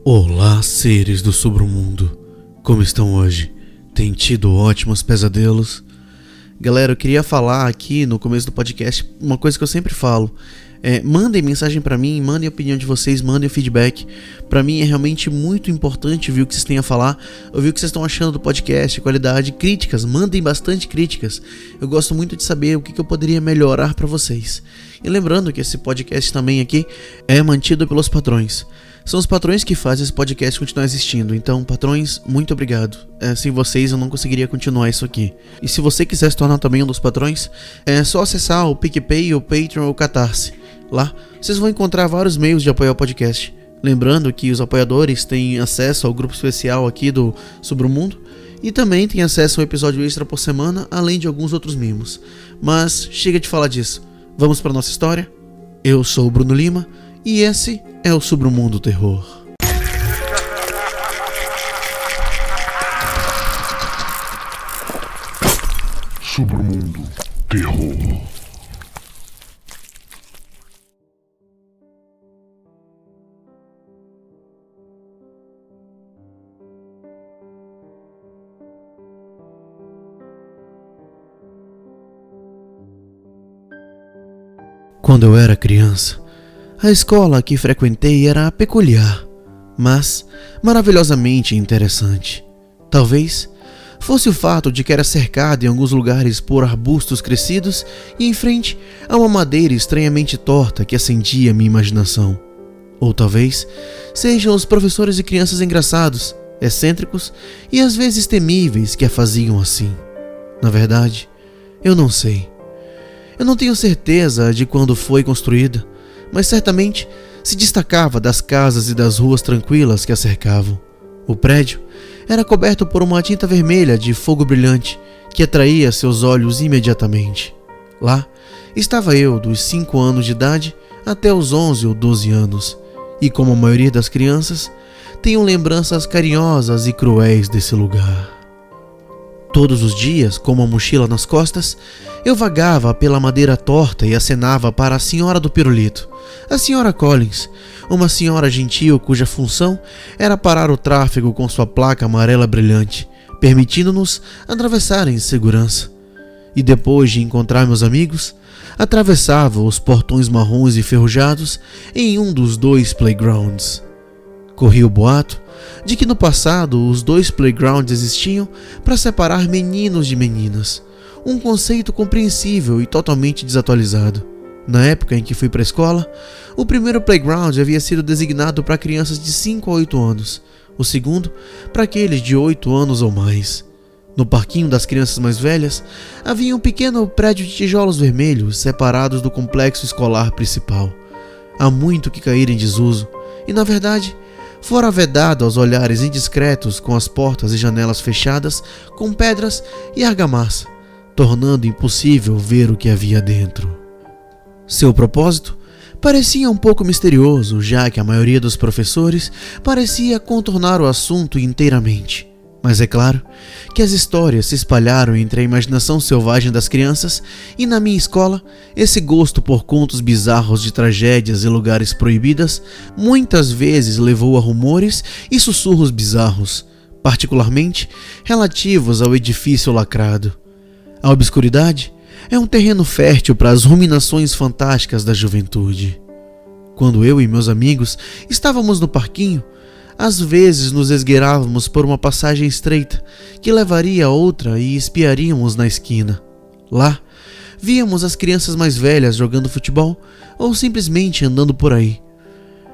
Olá, seres do submundo. Como estão hoje? Tem tido ótimos pesadelos? Galera, eu queria falar aqui no começo do podcast uma coisa que eu sempre falo. Mandem mensagem pra mim, mandem a opinião de vocês, mandem o feedback. Pra mim é realmente muito importante ouvir o que vocês têm a falar, ouvir o que vocês estão achando do podcast, qualidade, críticas, mandem bastante críticas. Eu gosto muito de saber o que eu poderia melhorar pra vocês. E lembrando que esse podcast também aqui é mantido pelos patrões. São os patrões que fazem esse podcast continuar existindo. Então, patrões, muito obrigado. Sem vocês eu não conseguiria continuar isso aqui. E se você quiser se tornar também um dos patrões, é só acessar o PicPay, o Patreon ou o Catarse. Lá, vocês vão encontrar vários meios de apoiar o podcast. Lembrando que os apoiadores têm acesso ao grupo especial aqui do Submundo e também têm acesso a um episódio extra por semana, além de alguns outros mimos. Mas chega de falar disso. Vamos para nossa história? Eu sou o Bruno Lima e esse é o Submundo Terror. Submundo Terror. Quando eu era criança, a escola que frequentei era peculiar, mas maravilhosamente interessante. Talvez fosse o fato de que era cercada em alguns lugares por arbustos crescidos e em frente a uma madeira estranhamente torta que acendia minha imaginação. Ou talvez sejam os professores e crianças engraçados, excêntricos e às vezes temíveis que a faziam assim. Na verdade, eu não sei. Eu não tenho certeza de quando foi construída, mas certamente se destacava das casas e das ruas tranquilas que a cercavam. O prédio era coberto por uma tinta vermelha de fogo brilhante que atraía seus olhos imediatamente. Lá estava eu, dos 5 anos de idade até os 11 ou 12 anos, e como a maioria das crianças, tenho lembranças carinhosas e cruéis desse lugar. Todos os dias, com uma mochila nas costas, eu vagava pela madeira torta e acenava para a senhora do pirulito, a senhora Collins, uma senhora gentil cuja função era parar o tráfego com sua placa amarela brilhante, permitindo-nos atravessar em segurança. E depois de encontrar meus amigos, atravessava os portões marrons enferrujados em um dos 2 playgrounds. Corria o boato de que no passado os 2 playgrounds existiam para separar meninos de meninas, um conceito compreensível e totalmente desatualizado. Na época em que fui para a escola, o primeiro playground havia sido designado para crianças de 5 a 8 anos, o segundo para aqueles de 8 anos ou mais. No parquinho das crianças mais velhas, havia um pequeno prédio de tijolos vermelhos separados do complexo escolar principal. Há muito que caíra em desuso e, na verdade, fora vedado aos olhares indiscretos com as portas e janelas fechadas com pedras e argamassa, tornando impossível ver o que havia dentro. Seu propósito parecia um pouco misterioso, já que a maioria dos professores parecia contornar o assunto inteiramente. Mas é claro que as histórias se espalharam entre a imaginação selvagem das crianças e na minha escola, esse gosto por contos bizarros de tragédias e lugares proibidas muitas vezes levou a rumores e sussurros bizarros, particularmente relativos ao edifício lacrado. A obscuridade é um terreno fértil para as ruminações fantásticas da juventude. Quando eu e meus amigos estávamos no parquinho, às vezes nos esgueirávamos por uma passagem estreita que levaria a outra e espiaríamos na esquina. Lá, víamos as crianças mais velhas jogando futebol ou simplesmente andando por aí.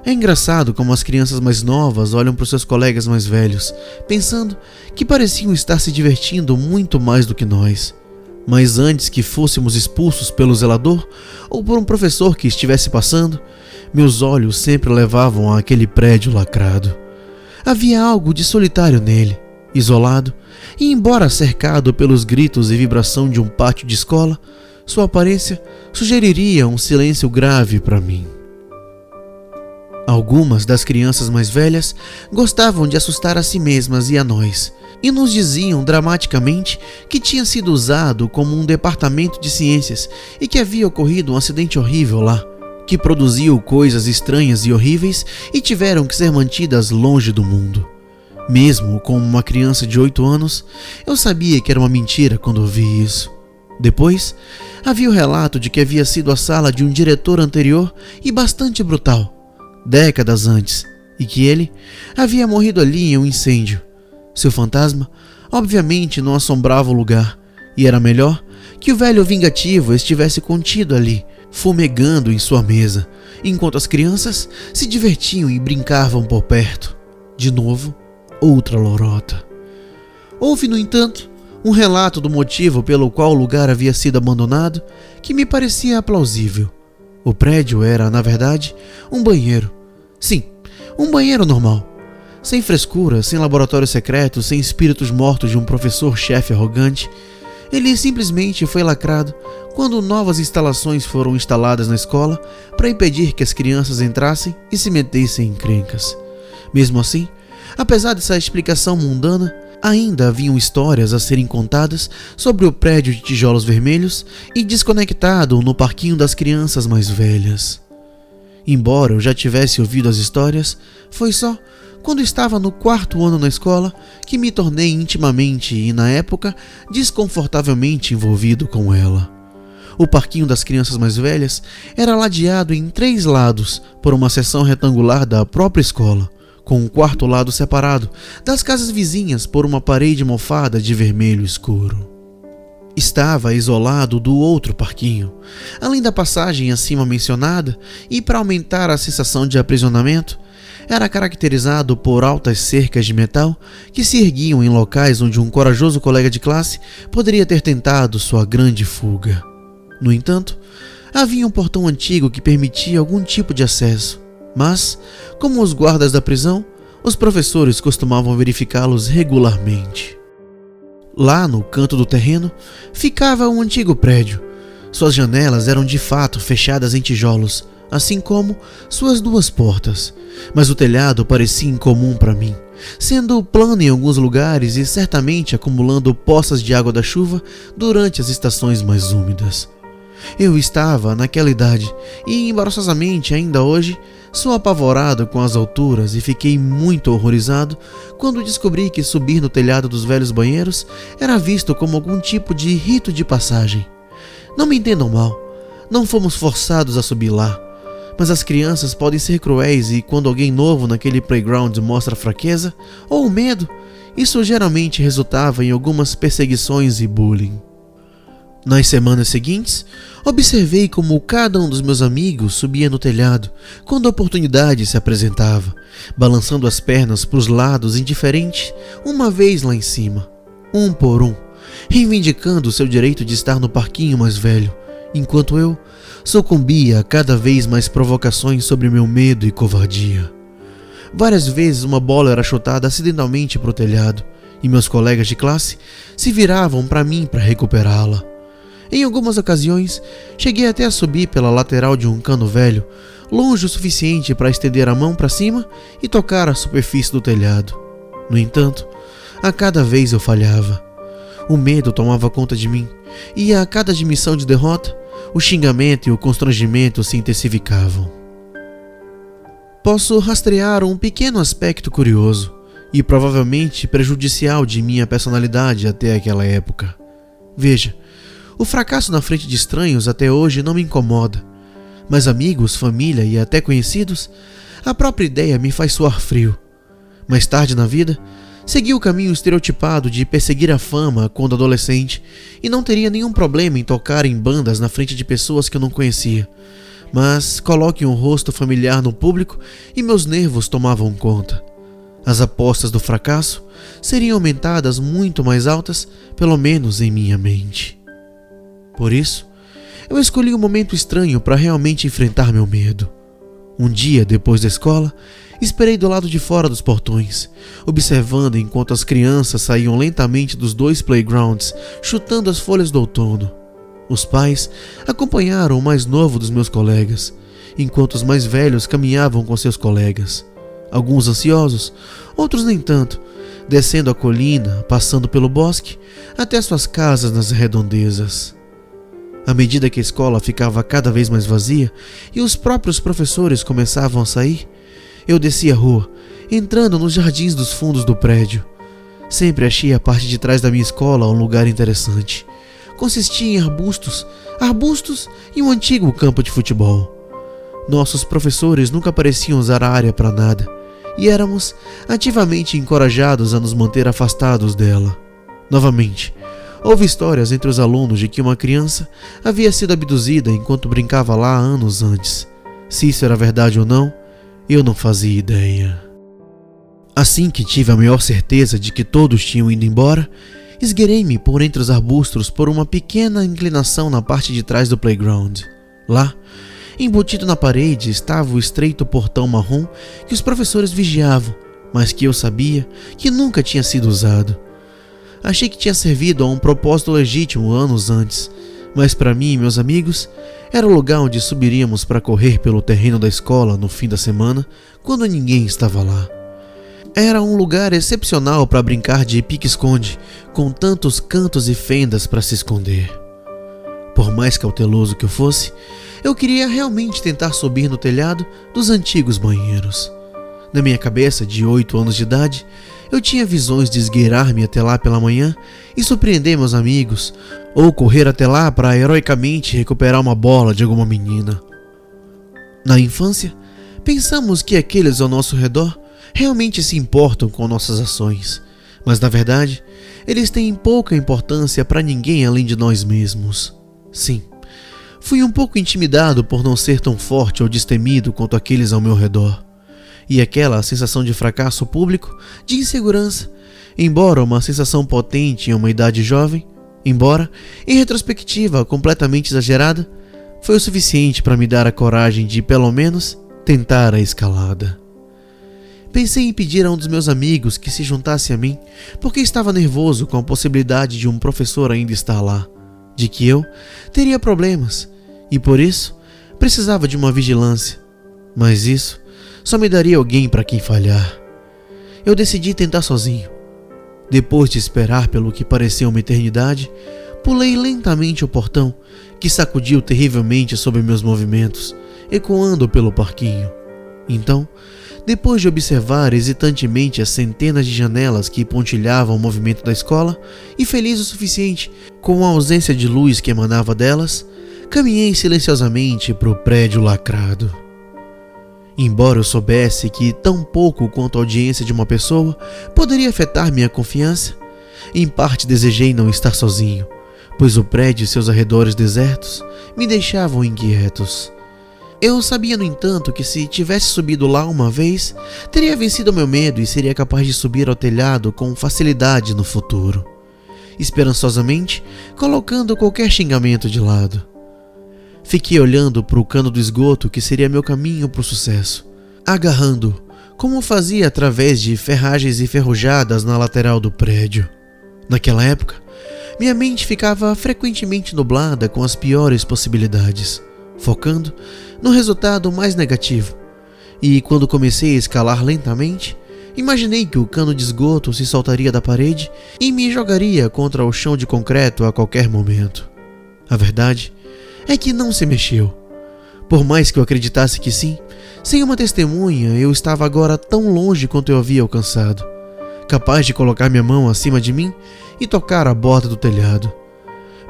É engraçado como as crianças mais novas olham para os seus colegas mais velhos, pensando que pareciam estar se divertindo muito mais do que nós. Mas antes que fôssemos expulsos pelo zelador ou por um professor que estivesse passando, meus olhos sempre levavam àquele prédio lacrado. Havia algo de solitário nele, isolado, e embora cercado pelos gritos e vibração de um pátio de escola, sua aparência sugeriria um silêncio grave para mim. Algumas das crianças mais velhas gostavam de assustar a si mesmas e a nós, e nos diziam dramaticamente que tinha sido usado como um departamento de ciências e que havia ocorrido um acidente horrível lá, que produziu coisas estranhas e horríveis e tiveram que ser mantidas longe do mundo. Mesmo como uma criança de 8 anos, eu sabia que era uma mentira quando ouvi isso. Depois, havia o relato de que havia sido a sala de um diretor anterior e bastante brutal, décadas antes, e que ele havia morrido ali em um incêndio. Seu fantasma, obviamente, não assombrava o lugar, e era melhor que o velho vingativo estivesse contido ali, fumegando em sua mesa, enquanto as crianças se divertiam e brincavam por perto. De novo, outra lorota. Houve, no entanto, um relato do motivo pelo qual o lugar havia sido abandonado que me parecia plausível. O prédio era, na verdade, um banheiro. Sim, um banheiro normal. Sem frescura, sem laboratório secreto, sem espíritos mortos de um professor-chefe arrogante. Ele simplesmente foi lacrado quando novas instalações foram instaladas na escola para impedir que as crianças entrassem e se metessem em encrencas. Mesmo assim, apesar dessa explicação mundana, ainda haviam histórias a serem contadas sobre o prédio de tijolos vermelhos e desconectado no parquinho das crianças mais velhas. Embora eu já tivesse ouvido as histórias, foi só quando estava no 4º ano na escola que me tornei intimamente e, na época, desconfortavelmente envolvido com ela. O parquinho das crianças mais velhas era ladeado em 3 lados por uma seção retangular da própria escola, com um 4º lado separado das casas vizinhas por uma parede mofada de vermelho escuro. Estava isolado do outro parquinho, além da passagem acima mencionada, e para aumentar a sensação de aprisionamento, era caracterizado por altas cercas de metal que se erguiam em locais onde um corajoso colega de classe poderia ter tentado sua grande fuga. No entanto, havia um portão antigo que permitia algum tipo de acesso, mas, como os guardas da prisão, os professores costumavam verificá-los regularmente. Lá no canto do terreno ficava um antigo prédio. Suas janelas eram de fato fechadas em tijolos, assim como suas 2 portas, mas o telhado parecia incomum para mim, sendo plano em alguns lugares e certamente acumulando poças de água da chuva durante as estações mais úmidas. Eu estava naquela idade e, embaraçosamente ainda hoje, sou apavorado com as alturas e fiquei muito horrorizado quando descobri que subir no telhado dos velhos banheiros era visto como algum tipo de rito de passagem. Não me entendam mal, não fomos forçados a subir lá, mas as crianças podem ser cruéis e quando alguém novo naquele playground mostra fraqueza ou medo, isso geralmente resultava em algumas perseguições e bullying. Nas semanas seguintes, observei como cada um dos meus amigos subia no telhado quando a oportunidade se apresentava, balançando as pernas para os lados indiferente, uma vez lá em cima, um por um, reivindicando seu direito de estar no parquinho mais velho, enquanto eu sucumbia a cada vez mais provocações sobre meu medo e covardia. Várias vezes uma bola era chutada acidentalmente para o telhado e meus colegas de classe se viravam para mim para recuperá-la. Em algumas ocasiões, cheguei até a subir pela lateral de um cano velho, longe o suficiente para estender a mão para cima e tocar a superfície do telhado. No entanto, a cada vez eu falhava. O medo tomava conta de mim, e a cada admissão de derrota, o xingamento e o constrangimento se intensificavam. Posso rastrear um pequeno aspecto curioso e provavelmente prejudicial de minha personalidade até aquela época. Veja, o fracasso na frente de estranhos até hoje não me incomoda, mas amigos, família e até conhecidos, a própria ideia me faz suar frio. Mais tarde na vida, segui o caminho estereotipado de perseguir a fama quando adolescente e não teria nenhum problema em tocar em bandas na frente de pessoas que eu não conhecia. Mas coloque um rosto familiar no público e meus nervos tomavam conta. As apostas do fracasso seriam aumentadas muito mais altas, pelo menos em minha mente. Por isso, eu escolhi um momento estranho para realmente enfrentar meu medo. Um dia depois da escola, esperei do lado de fora dos portões, observando enquanto as crianças saíam lentamente dos 2 playgrounds, chutando as folhas do outono. Os pais acompanharam o mais novo dos meus colegas, enquanto os mais velhos caminhavam com seus colegas. Alguns ansiosos, outros nem tanto, descendo a colina, passando pelo bosque, até suas casas nas redondezas. À medida que a escola ficava cada vez mais vazia e os próprios professores começavam a sair, eu descia a rua, entrando nos jardins dos fundos do prédio. Sempre achei a parte de trás da minha escola um lugar interessante. Consistia em arbustos e um antigo campo de futebol. Nossos professores nunca pareciam usar a área para nada, e éramos ativamente encorajados a nos manter afastados dela. Novamente, houve histórias entre os alunos de que uma criança havia sido abduzida enquanto brincava lá anos antes. Se isso era verdade ou não, eu não fazia ideia. Assim que tive a maior certeza de que todos tinham ido embora, esgueirei-me por entre os arbustos por uma pequena inclinação na parte de trás do playground. Lá, embutido na parede, estava o estreito portão marrom que os professores vigiavam, mas que eu sabia que nunca tinha sido usado. Achei que tinha servido a um propósito legítimo anos antes, mas para mim e meus amigos, era o lugar onde subiríamos para correr pelo terreno da escola no fim da semana, quando ninguém estava lá. Era um lugar excepcional para brincar de pique-esconde, com tantos cantos e fendas para se esconder. Por mais cauteloso que eu fosse, eu queria realmente tentar subir no telhado dos antigos banheiros. Na minha cabeça, de 8 anos de idade, eu tinha visões de esgueirar-me até lá pela manhã e surpreender meus amigos, ou correr até lá para heroicamente recuperar uma bola de alguma menina. Na infância, pensamos que aqueles ao nosso redor realmente se importam com nossas ações, mas na verdade, eles têm pouca importância para ninguém além de nós mesmos. Sim, fui um pouco intimidado por não ser tão forte ou destemido quanto aqueles ao meu redor. E aquela sensação de fracasso público, de insegurança, embora uma sensação potente em uma idade jovem, embora, em retrospectiva, completamente exagerada, foi o suficiente para me dar a coragem de, pelo menos, tentar a escalada. Pensei em pedir a um dos meus amigos que se juntasse a mim, porque estava nervoso com a possibilidade de um professor ainda estar lá, de que eu teria problemas, e por isso precisava de uma vigilância. Mas isso só me daria alguém para quem falhar. Eu decidi tentar sozinho. Depois de esperar pelo que parecia uma eternidade, pulei lentamente o portão, que sacudiu terrivelmente sobre meus movimentos, ecoando pelo parquinho. Então, depois de observar hesitantemente as centenas de janelas que pontilhavam o movimento da escola, e feliz o suficiente com a ausência de luz que emanava delas, caminhei silenciosamente para o prédio lacrado. Embora eu soubesse que tão pouco quanto a audiência de uma pessoa poderia afetar minha confiança, em parte desejei não estar sozinho, pois o prédio e seus arredores desertos me deixavam inquietos. Eu sabia, no entanto, que se tivesse subido lá uma vez, teria vencido meu medo e seria capaz de subir ao telhado com facilidade no futuro, esperançosamente colocando qualquer xingamento de lado. Fiquei olhando para o cano do esgoto que seria meu caminho para o sucesso, agarrando, como fazia através de ferragens enferrujadas na lateral do prédio. Naquela época, minha mente ficava frequentemente nublada com as piores possibilidades, focando no resultado mais negativo. E quando comecei a escalar lentamente, imaginei que o cano de esgoto se soltaria da parede e me jogaria contra o chão de concreto a qualquer momento. A verdade é que não se mexeu. Por mais que eu acreditasse que sim, sem uma testemunha, eu estava agora tão longe quanto eu havia alcançado, capaz de colocar minha mão acima de mim e tocar a borda do telhado.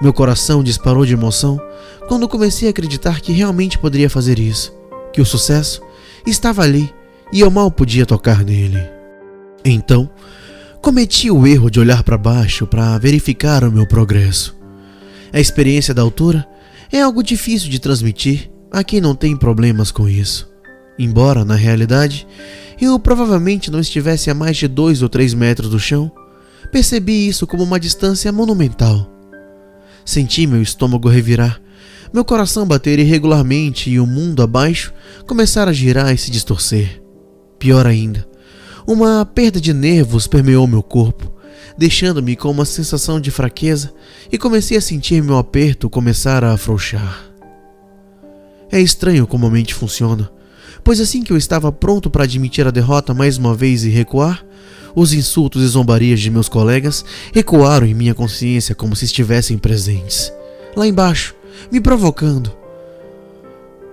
Meu coração disparou de emoção quando comecei a acreditar que realmente poderia fazer isso, que o sucesso estava ali e eu mal podia tocar nele. Então, cometi o erro de olhar para baixo para verificar o meu progresso. A experiência da altura é algo difícil de transmitir a quem não tem problemas com isso. Embora, na realidade, eu provavelmente não estivesse a mais de 2 ou 3 metros do chão, percebi isso como uma distância monumental. Senti meu estômago revirar, meu coração bater irregularmente e o mundo abaixo começar a girar e se distorcer. Pior ainda, uma perda de nervos permeou meu corpo, deixando-me com uma sensação de fraqueza, e comecei a sentir meu aperto começar a afrouxar. É estranho como a mente funciona, pois assim que eu estava pronto para admitir a derrota mais uma vez e recuar, os insultos e zombarias de meus colegas ecoaram em minha consciência como se estivessem presentes. Lá embaixo, me provocando.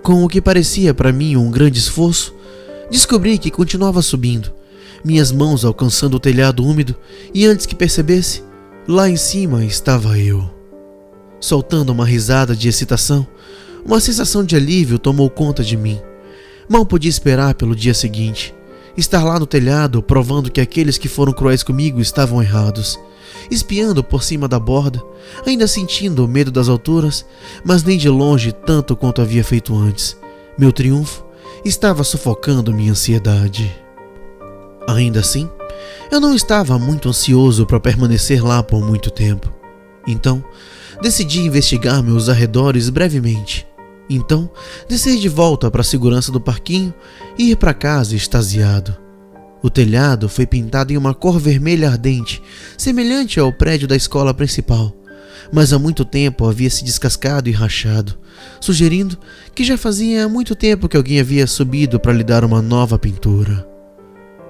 Com o que parecia para mim um grande esforço, descobri que continuava subindo, minhas mãos alcançando o telhado úmido, e antes que percebesse, lá em cima estava eu. Soltando uma risada de excitação, uma sensação de alívio tomou conta de mim. Mal podia esperar pelo dia seguinte, estar lá no telhado provando que aqueles que foram cruéis comigo estavam errados, espiando por cima da borda, ainda sentindo o medo das alturas, mas nem de longe tanto quanto havia feito antes. Meu triunfo estava sufocando minha ansiedade. Ainda assim, eu não estava muito ansioso para permanecer lá por muito tempo. Então, decidi investigar meus arredores brevemente. Então, descer de volta para a segurança do parquinho e ir para casa extasiado. O telhado foi pintado em uma cor vermelha ardente, semelhante ao prédio da escola principal, mas há muito tempo havia se descascado e rachado, sugerindo que já fazia muito tempo que alguém havia subido para lhe dar uma nova pintura.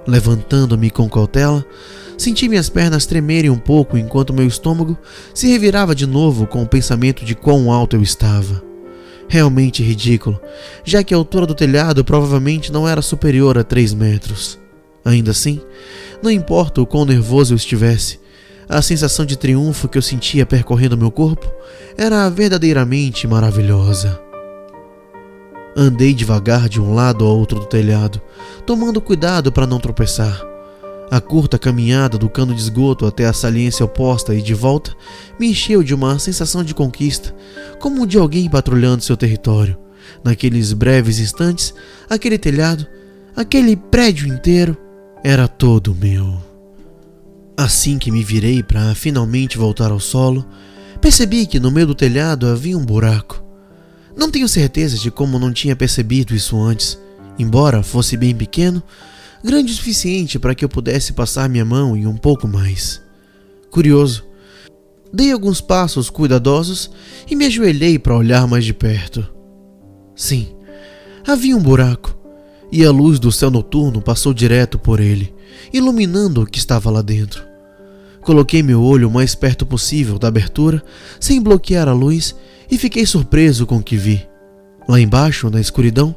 Levantando-me com cautela, senti minhas pernas tremerem um pouco enquanto meu estômago se revirava de novo com o pensamento de quão alto eu estava. Realmente ridículo, já que a altura do telhado provavelmente não era superior a 3 metros. Ainda assim, não importa o quão nervoso eu estivesse, a sensação de triunfo que eu sentia percorrendo meu corpo era verdadeiramente maravilhosa. Andei devagar de um lado ao outro do telhado, tomando cuidado para não tropeçar. A curta caminhada do cano de esgoto até a saliência oposta e de volta me encheu de uma sensação de conquista, como de alguém patrulhando seu território. Naqueles breves instantes, aquele telhado, aquele prédio inteiro, era todo meu. Assim que me virei para finalmente voltar ao solo, percebi que no meio do telhado havia um buraco. Não tenho certeza de como não tinha percebido isso antes, embora fosse bem pequeno, grande o suficiente para que eu pudesse passar minha mão e um pouco mais. Curioso, dei alguns passos cuidadosos e me ajoelhei para olhar mais de perto. Sim, havia um buraco, e a luz do céu noturno passou direto por ele, iluminando o que estava lá dentro. Coloquei meu olho o mais perto possível da abertura, sem bloquear a luz, e fiquei surpreso com o que vi. Lá embaixo, na escuridão,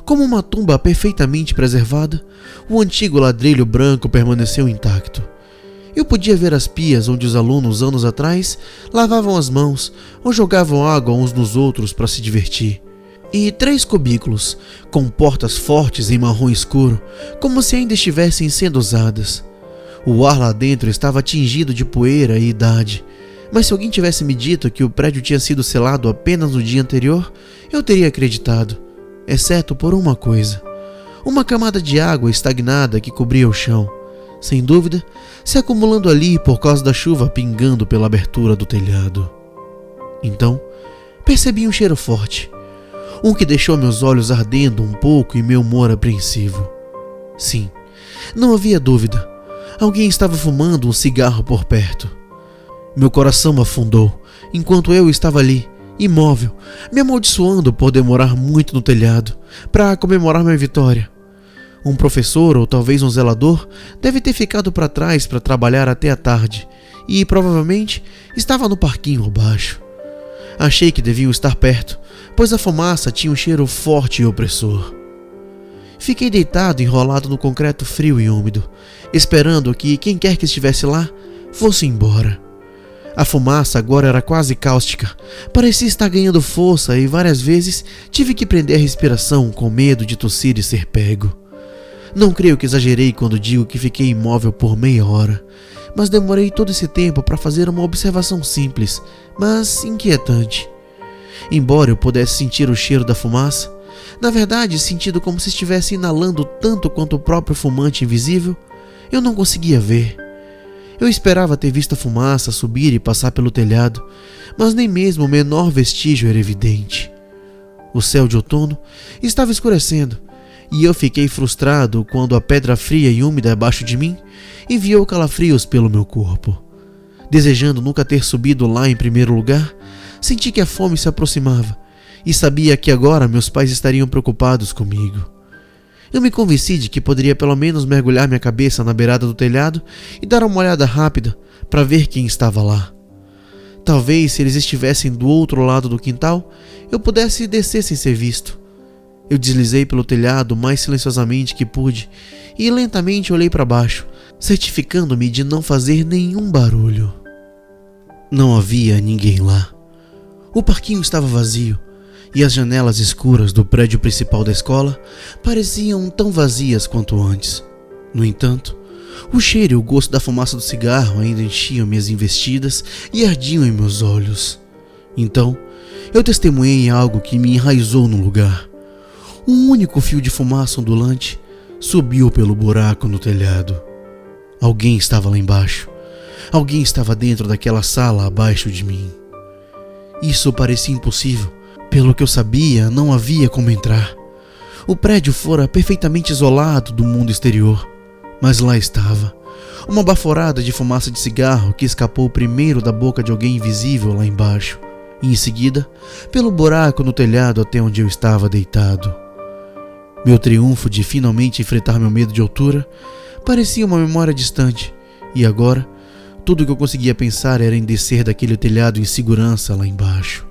como uma tumba perfeitamente preservada, o antigo ladrilho branco permaneceu intacto. Eu podia ver as pias onde os alunos, anos atrás, lavavam as mãos ou jogavam água uns nos outros para se divertir. E 3 cubículos, com portas fortes em marrom escuro, como se ainda estivessem sendo usadas. O ar lá dentro estava tingido de poeira e idade, mas se alguém tivesse me dito que o prédio tinha sido selado apenas no dia anterior, eu teria acreditado, exceto por uma coisa: uma camada de água estagnada que cobria o chão, sem dúvida, se acumulando ali por causa da chuva pingando pela abertura do telhado. Então, percebi um cheiro forte, um que deixou meus olhos ardendo um pouco e meu humor apreensivo. Sim, não havia dúvida, alguém estava fumando um cigarro por perto. Meu coração afundou, enquanto eu estava ali, imóvel, me amaldiçoando por demorar muito no telhado, para comemorar minha vitória. Um professor ou talvez um zelador deve ter ficado para trás para trabalhar até a tarde, e provavelmente estava no parquinho abaixo. Achei que deviam estar perto, pois a fumaça tinha um cheiro forte e opressor. Fiquei deitado enrolado no concreto frio e úmido, esperando que quem quer que estivesse lá fosse embora. A fumaça agora era quase cáustica, parecia estar ganhando força e várias vezes tive que prender a respiração com medo de tossir e ser pego. Não creio que exagerei quando digo que fiquei imóvel por meia hora, mas demorei todo esse tempo para fazer uma observação simples, mas inquietante. Embora eu pudesse sentir o cheiro da fumaça, na verdade sentido como se estivesse inalando tanto quanto o próprio fumante invisível, eu não conseguia ver. Eu esperava ter visto a fumaça subir e passar pelo telhado, mas nem mesmo o menor vestígio era evidente. O céu de outono estava escurecendo, e eu fiquei frustrado quando a pedra fria e úmida abaixo de mim enviou calafrios pelo meu corpo. Desejando nunca ter subido lá em primeiro lugar, senti que a fome se aproximava, e sabia que agora meus pais estariam preocupados comigo. Eu me convenci de que poderia pelo menos mergulhar minha cabeça na beirada do telhado e dar uma olhada rápida para ver quem estava lá. Talvez, se eles estivessem do outro lado do quintal, eu pudesse descer sem ser visto. Eu deslizei pelo telhado o mais silenciosamente que pude e lentamente olhei para baixo, certificando-me de não fazer nenhum barulho. Não havia ninguém lá. O parquinho estava vazio e as janelas escuras do prédio principal da escola pareciam tão vazias quanto antes. No entanto, o cheiro e o gosto da fumaça do cigarro ainda enchiam minhas investidas e ardiam em meus olhos. Então, eu testemunhei algo que me enraizou no lugar. Um único fio de fumaça ondulante subiu pelo buraco no telhado. Alguém estava lá embaixo. Alguém estava dentro daquela sala abaixo de mim. Isso parecia impossível. Pelo que eu sabia, não havia como entrar. O prédio fora perfeitamente isolado do mundo exterior. Mas lá estava, uma baforada de fumaça de cigarro que escapou primeiro da boca de alguém invisível lá embaixo, e em seguida, pelo buraco no telhado até onde eu estava deitado. Meu triunfo de finalmente enfrentar meu medo de altura parecia uma memória distante, e agora, tudo o que eu conseguia pensar era em descer daquele telhado em segurança lá embaixo.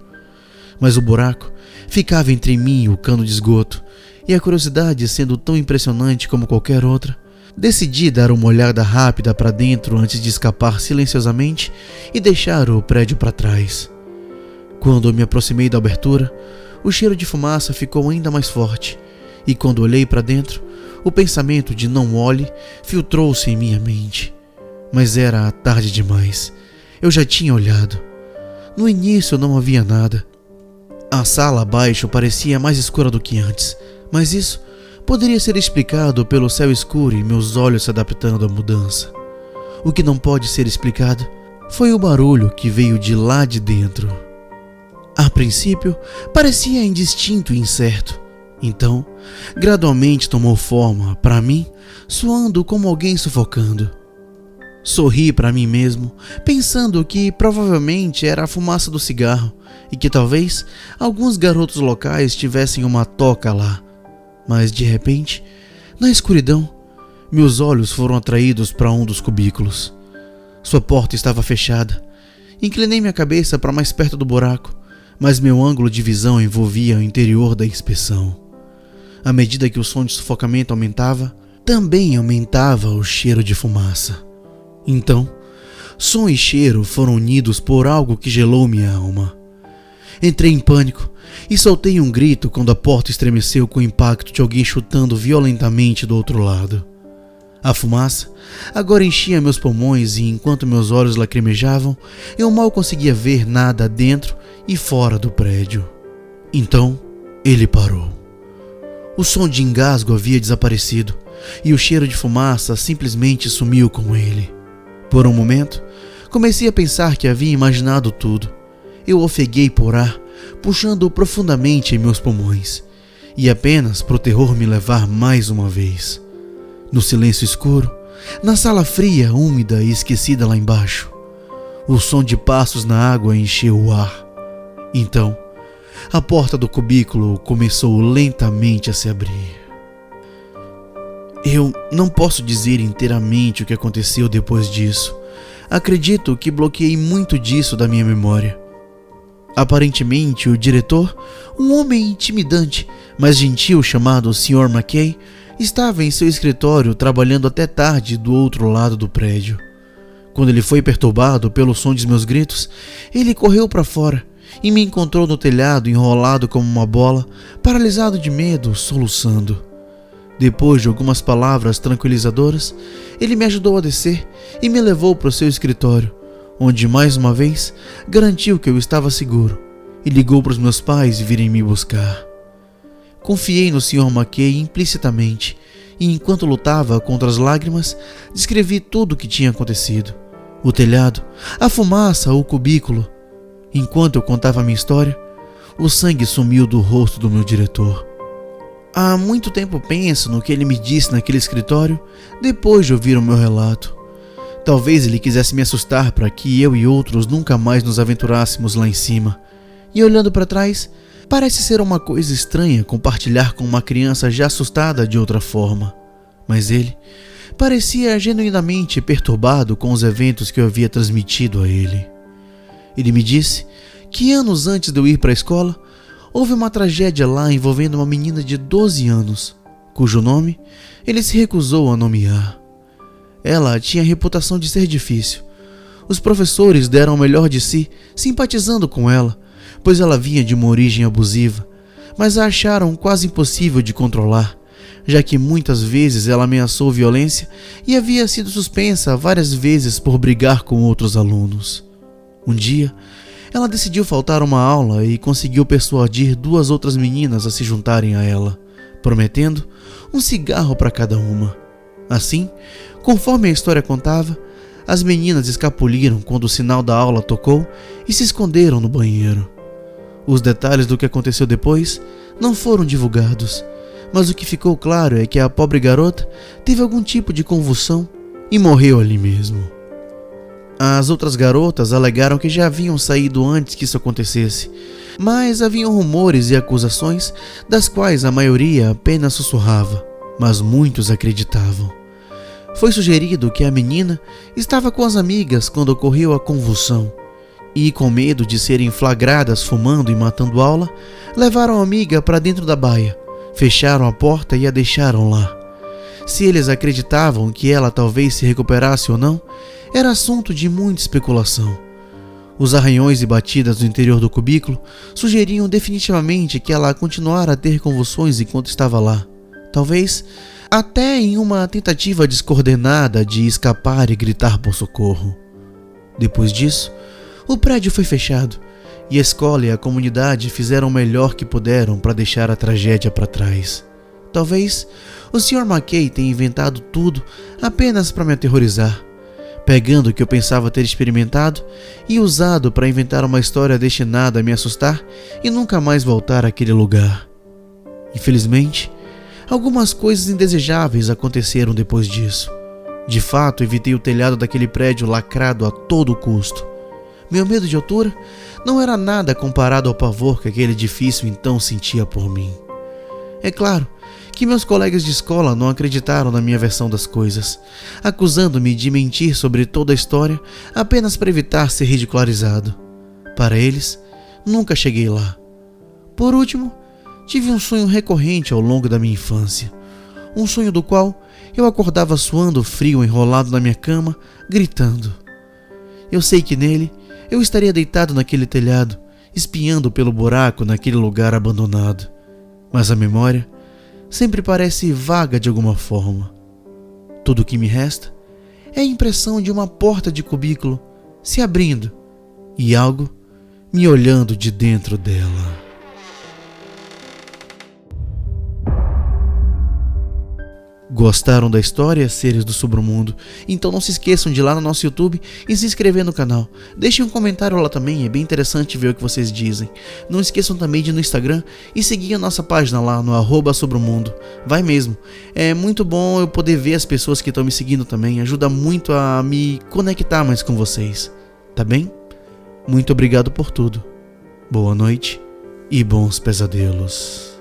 Mas o buraco ficava entre mim e o cano de esgoto, e a curiosidade sendo tão impressionante como qualquer outra, decidi dar uma olhada rápida para dentro antes de escapar silenciosamente e deixar o prédio para trás. Quando eu me aproximei da abertura, o cheiro de fumaça ficou ainda mais forte, e quando olhei para dentro, o pensamento de não olhe filtrou-se em minha mente. Mas era tarde demais. Eu já tinha olhado. No início não havia nada. A sala abaixo parecia mais escura do que antes, mas isso poderia ser explicado pelo céu escuro e meus olhos se adaptando à mudança. O que não pode ser explicado foi o barulho que veio de lá de dentro. A princípio, parecia indistinto e incerto. Então, gradualmente tomou forma, para mim, soando como alguém sufocando. Sorri para mim mesmo, pensando que provavelmente era a fumaça do cigarro e que talvez alguns garotos locais tivessem uma toca lá. Mas, de repente, na escuridão, meus olhos foram atraídos para um dos cubículos. Sua porta estava fechada. Inclinei minha cabeça para mais perto do buraco, mas meu ângulo de visão envolvia o interior da inspeção. À medida que o som de sufocamento aumentava, também aumentava o cheiro de fumaça. Então, som e cheiro foram unidos por algo que gelou minha alma. Entrei em pânico e soltei um grito quando a porta estremeceu com o impacto de alguém chutando violentamente do outro lado. A fumaça agora enchia meus pulmões e enquanto meus olhos lacrimejavam, eu mal conseguia ver nada dentro e fora do prédio. Então, ele parou. O som de engasgo havia desaparecido e o cheiro de fumaça simplesmente sumiu com ele. Por um momento, comecei a pensar que havia imaginado tudo. Eu ofeguei por ar, puxando profundamente em meus pulmões, e apenas para o terror me levar mais uma vez. No silêncio escuro, na sala fria, úmida e esquecida lá embaixo, o som de passos na água encheu o ar. Então, a porta do cubículo começou lentamente a se abrir. Eu não posso dizer inteiramente o que aconteceu depois disso. Acredito que bloqueei muito disso da minha memória. Aparentemente, o diretor, um homem intimidante, mas gentil chamado Sr. McKay, estava em seu escritório trabalhando até tarde do outro lado do prédio. Quando ele foi perturbado pelo som de meus gritos, ele correu para fora e me encontrou no telhado enrolado como uma bola, paralisado de medo, soluçando. Depois de algumas palavras tranquilizadoras, ele me ajudou a descer e me levou para o seu escritório, onde mais uma vez garantiu que eu estava seguro e ligou para os meus pais virem me buscar. Confiei no Sr. McKay implicitamente e enquanto lutava contra as lágrimas, descrevi tudo o que tinha acontecido. O telhado, a fumaça, o cubículo. Enquanto eu contava a minha história, o sangue sumiu do rosto do meu diretor. Há muito tempo penso no que ele me disse naquele escritório depois de ouvir o meu relato. Talvez ele quisesse me assustar para que eu e outros nunca mais nos aventurássemos lá em cima. E olhando para trás, parece ser uma coisa estranha compartilhar com uma criança já assustada de outra forma. Mas ele parecia genuinamente perturbado com os eventos que eu havia transmitido a ele. Ele me disse que anos antes de eu ir para a escola, houve uma tragédia lá envolvendo uma menina de 12 anos, cujo nome ele se recusou a nomear. Ela tinha a reputação de ser difícil. Os professores deram o melhor de si, simpatizando com ela, pois ela vinha de uma origem abusiva, mas a acharam quase impossível de controlar, já que muitas vezes ela ameaçou violência e havia sido suspensa várias vezes por brigar com outros alunos. Um dia, ela decidiu faltar uma aula e conseguiu persuadir 2 outras meninas a se juntarem a ela, prometendo um cigarro para cada uma. Assim, conforme a história contava, as meninas escapuliram quando o sinal da aula tocou e se esconderam no banheiro. Os detalhes do que aconteceu depois não foram divulgados, mas o que ficou claro é que a pobre garota teve algum tipo de convulsão e morreu ali mesmo. As outras garotas alegaram que já haviam saído antes que isso acontecesse, mas haviam rumores e acusações das quais a maioria apenas sussurrava, mas muitos acreditavam. Foi sugerido que a menina estava com as amigas quando ocorreu a convulsão e, com medo de serem flagradas fumando e matando aula, levaram a amiga para dentro da baia, fecharam a porta e a deixaram lá. Se eles acreditavam que ela talvez se recuperasse ou não, era assunto de muita especulação. Os arranhões e batidas do interior do cubículo sugeriam definitivamente que ela continuara a ter convulsões enquanto estava lá. Talvez até em uma tentativa descoordenada de escapar e gritar por socorro. Depois disso, o prédio foi fechado e a escola e a comunidade fizeram o melhor que puderam para deixar a tragédia para trás. Talvez o Sr. McKay tenha inventado tudo apenas para me aterrorizar, pegando o que eu pensava ter experimentado e usado para inventar uma história destinada a me assustar e nunca mais voltar àquele lugar. Infelizmente, algumas coisas indesejáveis aconteceram depois disso. De fato, evitei o telhado daquele prédio lacrado a todo custo. Meu medo de altura não era nada comparado ao pavor que aquele edifício então sentia por mim. É claro que meus colegas de escola não acreditaram na minha versão das coisas, acusando-me de mentir sobre toda a história apenas para evitar ser ridicularizado. Para eles, nunca cheguei lá. Por último, tive um sonho recorrente ao longo da minha infância. Um sonho do qual eu acordava suando frio enrolado na minha cama, gritando. Eu sei que nele eu estaria deitado naquele telhado, espiando pelo buraco naquele lugar abandonado. Mas a memória sempre parece vaga de alguma forma. Tudo o que me resta é a impressão de uma porta de cubículo se abrindo e algo me olhando de dentro dela. Gostaram da história, seres do submundo? Então não se esqueçam de ir lá no nosso YouTube e se inscrever no canal. Deixem um comentário lá também, é bem interessante ver o que vocês dizem. Não esqueçam também de ir no Instagram e seguir a nossa página lá no @sobremundo. Vai mesmo, é muito bom eu poder ver as pessoas que estão me seguindo também, ajuda muito a me conectar mais com vocês, tá bem? Muito obrigado por tudo. Boa noite e bons pesadelos.